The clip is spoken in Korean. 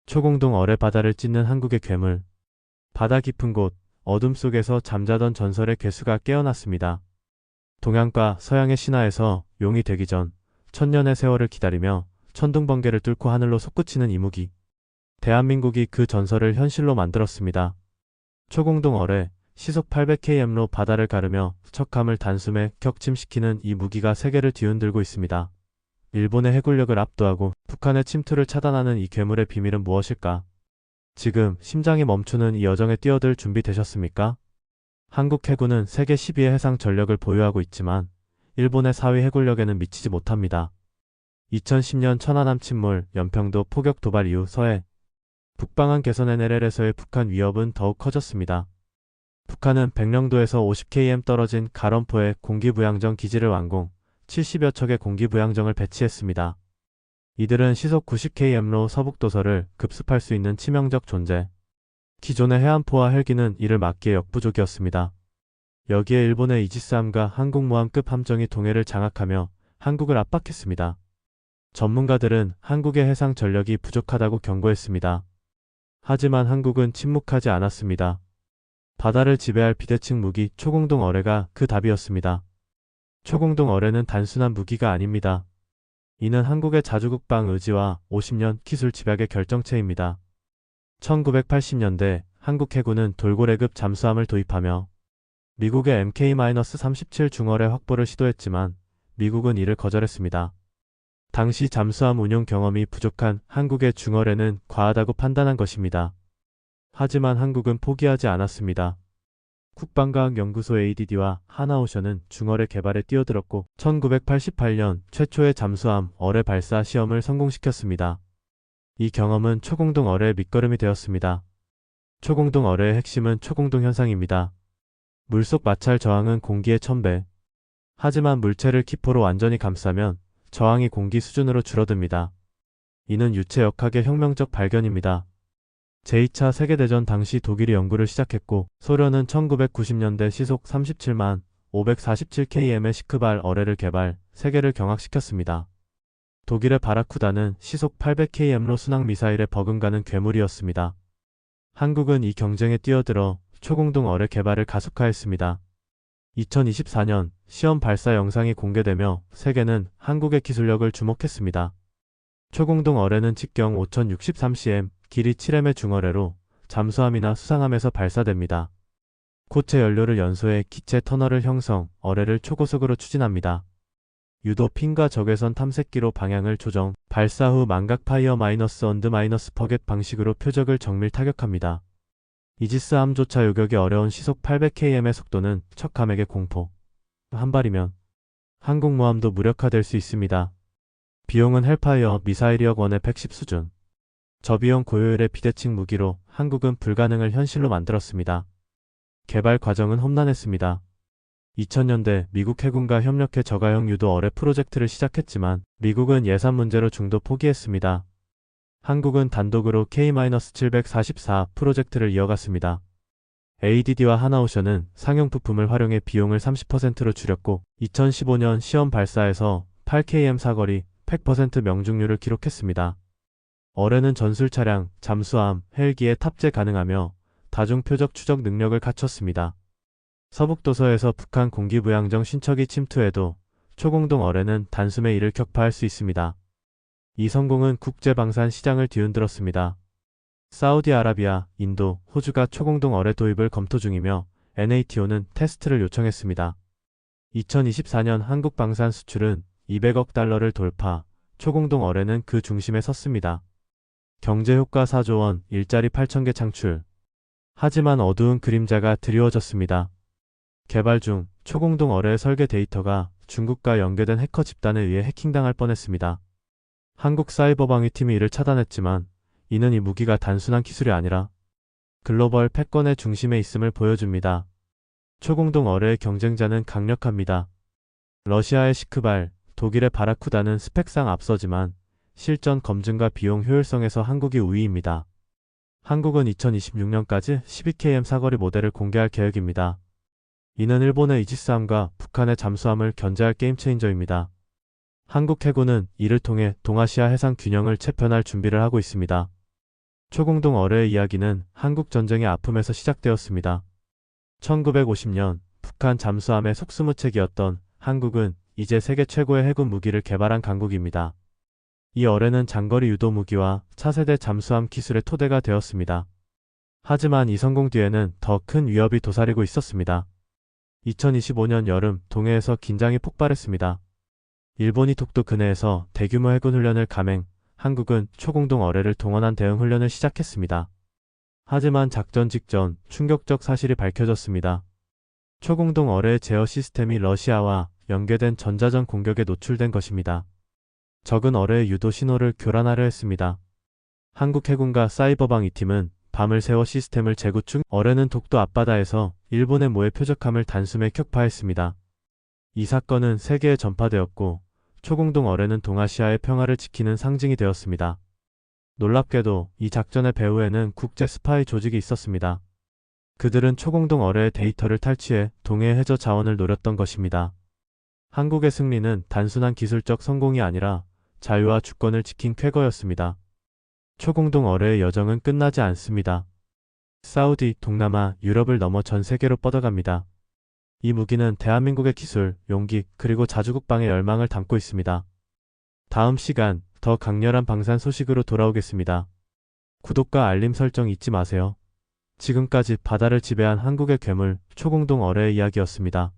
초공동 어뢰 바다를 찢는 한국의 괴물. 바다 깊은 곳, 어둠 속에서 잠자던 전설의 괴수가 깨어났습니다. 동양과 서양의 신화에서 용이 되기 전 천년의 세월을 기다리며 천둥번개를 뚫고 하늘로 솟구치는 이무기. 대한민국이 그 전설을 현실로 만들었습니다. 초공동 어뢰, 시속 800km로 바다를 가르며 척함을 단숨에 격침시키는 이 무기가 세계를 뒤흔들고 있습니다. 일본의 해군력을 압도하고 북한의 침투를 차단하는 이 괴물의 비밀은 무엇일까? 지금 심장이 멈추는 이 여정에 뛰어들 준비 되셨습니까? 한국 해군은 세계 10위의 해상 전력을 보유하고 있지만 일본의 4위 해군력에는 미치지 못합니다. 2010년 천안함 침몰, 연평도 포격 도발 이후 서해, 북방한 개선 NLL에서의 북한 위협은 더욱 커졌습니다. 북한은 백령도에서 50km 떨어진 가런포에 공기부양정 기지를 완공, 70여 척의 공기부양정을 배치했습니다. 이들은 시속 90km로 서북도서를 급습할 수 있는 치명적 존재. 기존의 해안포와 헬기는 이를 막기에 역부족이었습니다. 여기에 일본의 이지스함과 한국모함급 함정이 동해를 장악하며 한국을 압박했습니다. 전문가들은 한국의 해상 전력이 부족하다고 경고했습니다. 하지만 한국은 침묵하지 않았습니다. 바다를 지배할 비대칭 무기 초공동 어뢰가 그 답이었습니다. 초공동 어뢰는 단순한 무기가 아닙니다. 이는 한국의 자주국방 의지와 50년 기술 집약의 결정체입니다. 1980년대 한국 해군은 돌고래급 잠수함을 도입하며 미국의 MK-37 중어뢰 확보를 시도했지만 미국은 이를 거절했습니다. 당시 잠수함 운용 경험이 부족한 한국의 중어뢰는 과하다고 판단한 것입니다. 하지만 한국은 포기하지 않았습니다. 국방과학연구소 ADD와 하나오션은 중어뢰 개발에 뛰어들었고 1988년 최초의 잠수함 어뢰 발사 시험을 성공시켰습니다. 이 경험은 초공동 어뢰의 밑거름이 되었습니다. 초공동 어뢰의 핵심은 초공동 현상입니다. 물속 마찰 저항은 공기의 1000배. 하지만 물체를 기포로 완전히 감싸면 저항이 공기 수준으로 줄어듭니다. 이는 유체역학의 혁명적 발견입니다. 제2차 세계대전 당시 독일이 연구를 시작했고 소련은 1990년대 시속 37만 547km의 시크발 어뢰를 개발, 세계를 경악시켰습니다. 독일의 바라쿠다는 시속 800km로 순항미사일에 버금가는 괴물이었습니다. 한국은 이 경쟁에 뛰어들어 초공동 어뢰 개발을 가속화했습니다. 2024년 시험 발사 영상이 공개되며 세계는 한국의 기술력을 주목했습니다. 초공동 어뢰는 직경 5063cm, 길이 7m의 중어뢰로 잠수함이나 수상함에서 발사됩니다. 고체 연료를 연소해 기체 터널을 형성, 어뢰를 초고속으로 추진합니다. 유도 핀과 적외선 탐색기로 방향을 조정, 발사 후 망각 파이어 마이너스 언드 마이너스 퍼겟 방식으로 표적을 정밀 타격합니다. 이지스함조차 요격이 어려운 시속 800km의 속도는 척함에게 공포. 한 발이면 한국모함도 무력화될 수 있습니다. 비용은 헬파이어 미사일이억 원의 110 수준. 저비용 고효율의 비대칭 무기로 한국은 불가능을 현실로 만들었습니다. 개발 과정은 험난했습니다. 2000년대 미국 해군과 협력해 저가형 유도 어뢰 프로젝트를 시작했지만 미국은 예산 문제로 중도 포기했습니다. 한국은 단독으로 K-744 프로젝트를 이어갔습니다. ADD와 하나오션은 상용 부품을 활용해 비용을 30%로 줄였고 2015년 시험 발사에서 8km 사거리 100% 명중률을 기록했습니다. 어뢰는 전술 차량, 잠수함, 헬기에 탑재 가능하며 다중 표적 추적 능력을 갖췄습니다. 서북도서에서 북한 공기부양정 신척이 침투해도 초공동 어뢰는 단숨에 이를 격파할 수 있습니다. 이 성공은 국제방산 시장을 뒤흔들었습니다. 사우디아라비아, 인도, 호주가 초공동 어뢰 도입을 검토 중이며 NATO는 테스트를 요청했습니다. 2024년 한국 방산 수출은 200억 달러를 돌파, 초공동 어뢰는 그 중심에 섰습니다. 경제효과 4조 원, 일자리 8,000개 창출. 하지만 어두운 그림자가 드리워졌습니다. 개발 중 초공동 어뢰 설계 데이터가 중국과 연계된 해커 집단에 의해 해킹당할 뻔했습니다. 한국 사이버방위팀이 이를 차단했지만 이는 이 무기가 단순한 기술이 아니라 글로벌 패권의 중심에 있음을 보여줍니다. 초공동 어뢰의 경쟁자는 강력합니다. 러시아의 시크발, 독일의 바라쿠다는 스펙상 앞서지만 실전 검증과 비용 효율성에서 한국이 우위입니다. 한국은 2026년까지 12km 사거리 모델을 공개할 계획입니다. 이는 일본의 이지스함과 북한의 잠수함을 견제할 게임체인저입니다. 한국 해군은 이를 통해 동아시아 해상 균형을 재편할 준비를 하고 있습니다. 초공동 어뢰의 이야기는 한국 전쟁의 아픔에서 시작되었습니다. 1950년 북한 잠수함의 속수무책이었던 한국은 이제 세계 최고의 해군 무기를 개발한 강국입니다. 이 어뢰는 장거리 유도 무기와 차세대 잠수함 기술의 토대가 되었습니다. 하지만 이 성공 뒤에는 더 큰 위협이 도사리고 있었습니다. 2025년 여름 동해에서 긴장이 폭발했습니다. 일본이 독도 근해에서 대규모 해군 훈련을 감행, 한국은 초공동 어뢰를 동원한 대응 훈련을 시작했습니다. 하지만 작전 직전 충격적 사실이 밝혀졌습니다. 초공동 어뢰 제어 시스템이 러시아와 연계된 전자전 공격에 노출된 것입니다. 적은 어뢰의 유도 신호를 교란하려 했습니다. 한국 해군과 사이버방 2팀은 밤을 새워 시스템을 재구축, 어뢰는 독도 앞바다에서 일본의 모의 표적함을 단숨에 격파했습니다. 이 사건은 세계에 전파되었고 초공동 어뢰는 동아시아의 평화를 지키는 상징이 되었습니다. 놀랍게도 이 작전의 배후에는 국제 스파이 조직이 있었습니다. 그들은 초공동 어뢰의 데이터를 탈취해 동해 해저 자원을 노렸던 것입니다. 한국의 승리는 단순한 기술적 성공이 아니라 자유와 주권을 지킨 쾌거였습니다. 초공동 어뢰의 여정은 끝나지 않습니다. 사우디, 동남아, 유럽을 넘어 전 세계로 뻗어갑니다. 이 무기는 대한민국의 기술, 용기, 그리고 자주국방의 열망을 담고 있습니다. 다음 시간 더 강렬한 방산 소식으로 돌아오겠습니다. 구독과 알림 설정 잊지 마세요. 지금까지 바다를 지배한 한국의 괴물, 초공동 어뢰의 이야기였습니다.